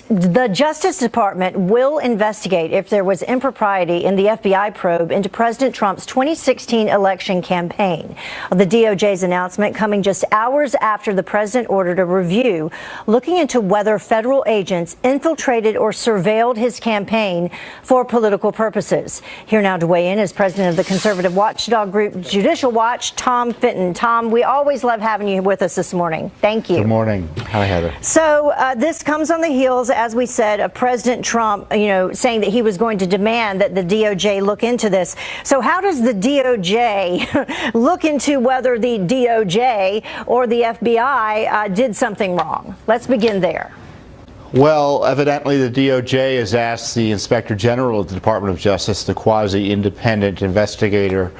The Justice Department will investigate if there was impropriety in the FBI probe into President Trump's 2016 election campaign. The DOJ's announcement coming just hours after the president ordered a review looking into whether federal agents infiltrated or surveilled his campaign for political purposes. Here now to weigh in is president of the conservative watchdog group Judicial Watch, Tom Fitton. Tom, we always love having you with us this morning. Thank you. Good morning. Hi, Heather. So this comes on the heels, as we said, of President Trump, saying that he was going to demand that the DOJ look into this. So how does the DOJ look into whether the DOJ or the FBI did something wrong? Let's begin there. Well, evidently the DOJ has asked the Inspector General of the Department of Justice, the quasi-independent investigator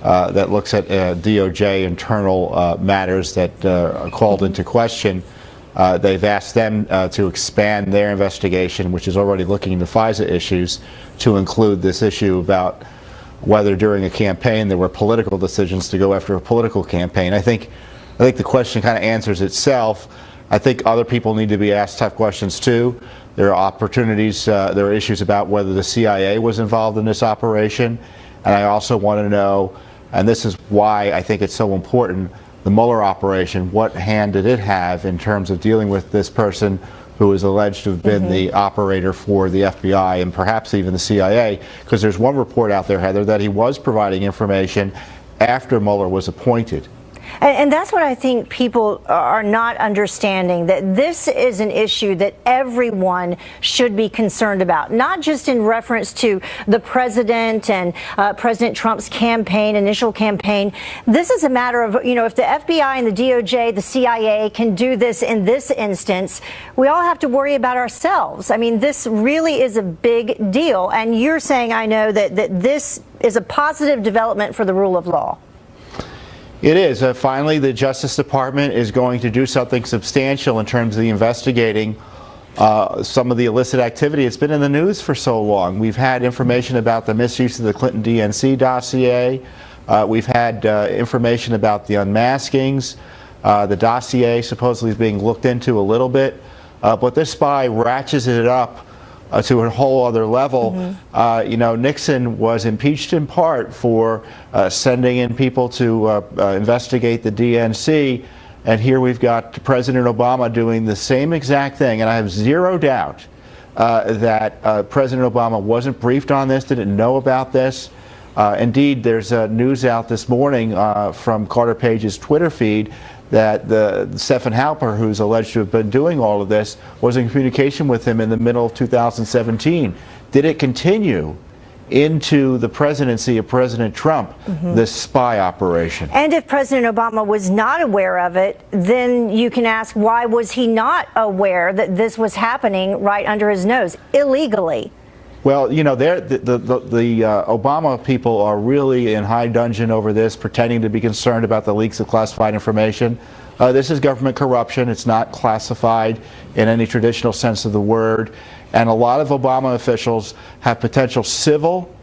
that looks at DOJ internal matters that are called into question. They've asked them to expand their investigation, which is already looking into FISA issues, to include this issue about whether during a campaign there were political decisions to go after a political campaign. I think the question kind of answers itself. I think other people need to be asked tough questions too. There are opportunities, there are issues about whether the CIA was involved in this operation. And I also want to know, and this is why I think it's so important, the Mueller operation, what hand did it have in terms of dealing with this person who is alleged to have been the operator for the FBI and perhaps even the CIA? Because there's one report out there, Heather, that he was providing information after Mueller was appointed. And that's what I think people are not understanding, that this is an issue that everyone should be concerned about, not just in reference to the president and President Trump's campaign, initial campaign. This is a matter of, if the FBI and the DOJ, the CIA can do this in this instance, we all have to worry about ourselves. I mean, this really is a big deal. And you're saying, I know, that this is a positive development for the rule of law. It is. Finally, the Justice Department is going to do something substantial in terms of the investigating some of the illicit activity. It's been in the news for so long. We've had information about the misuse of the Clinton DNC dossier. We've had information about the unmaskings. The dossier supposedly is being looked into a little bit. But this spy ratchets it up to a whole other level. Nixon was impeached in part for sending in people to investigate the DNC, and here we've got President Obama doing the same exact thing. And I have zero doubt that President Obama wasn't briefed on this, didn't know about this. Indeed, there's news out this morning from Carter Page's Twitter feed that Stephen Halper, who's alleged to have been doing all of this, was in communication with him in the middle of 2017. Did it continue into the presidency of President Trump, this spy operation? And if President Obama was not aware of it, then you can ask, why was he not aware that this was happening right under his nose, illegally? Well, the Obama people are really in high dudgeon over this, pretending to be concerned about the leaks of classified information. This is government corruption. It's not classified in any traditional sense of the word. And a lot of Obama officials have potential civil,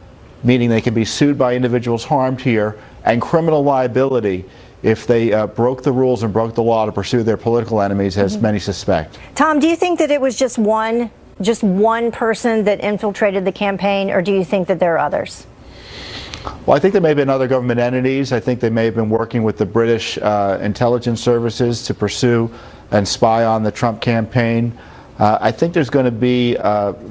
meaning they can be sued by individuals harmed here, and criminal liability if they broke the rules and broke the law to pursue their political enemies, as many suspect. Tom, do you think that it was just one person that infiltrated the campaign, or do you think that there are others? Well, I think there may have been other government entities. I think they may have been working with the British intelligence services to pursue and spy on the Trump campaign. I think there's going to be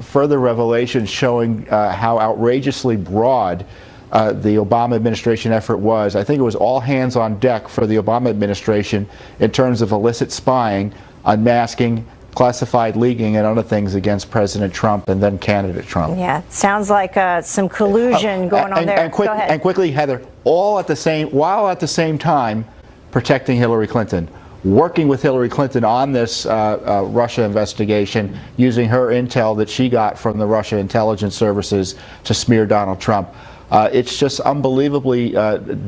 further revelations showing how outrageously broad the Obama administration effort was. I think it was all hands on deck for the Obama administration in terms of illicit spying, unmasking, classified leaking, and other things against President Trump and then candidate Trump. Yeah, sounds like some collusion going on there. Go ahead. And quickly, Heather, while at the same time protecting Hillary Clinton, working with Hillary Clinton on this Russia investigation, using her intel that she got from the Russia intelligence services to smear Donald Trump. It's just unbelievably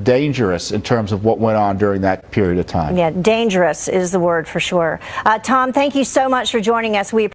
dangerous in terms of what went on during that period of time. Yeah, dangerous is the word for sure. Tom, thank you so much for joining us. We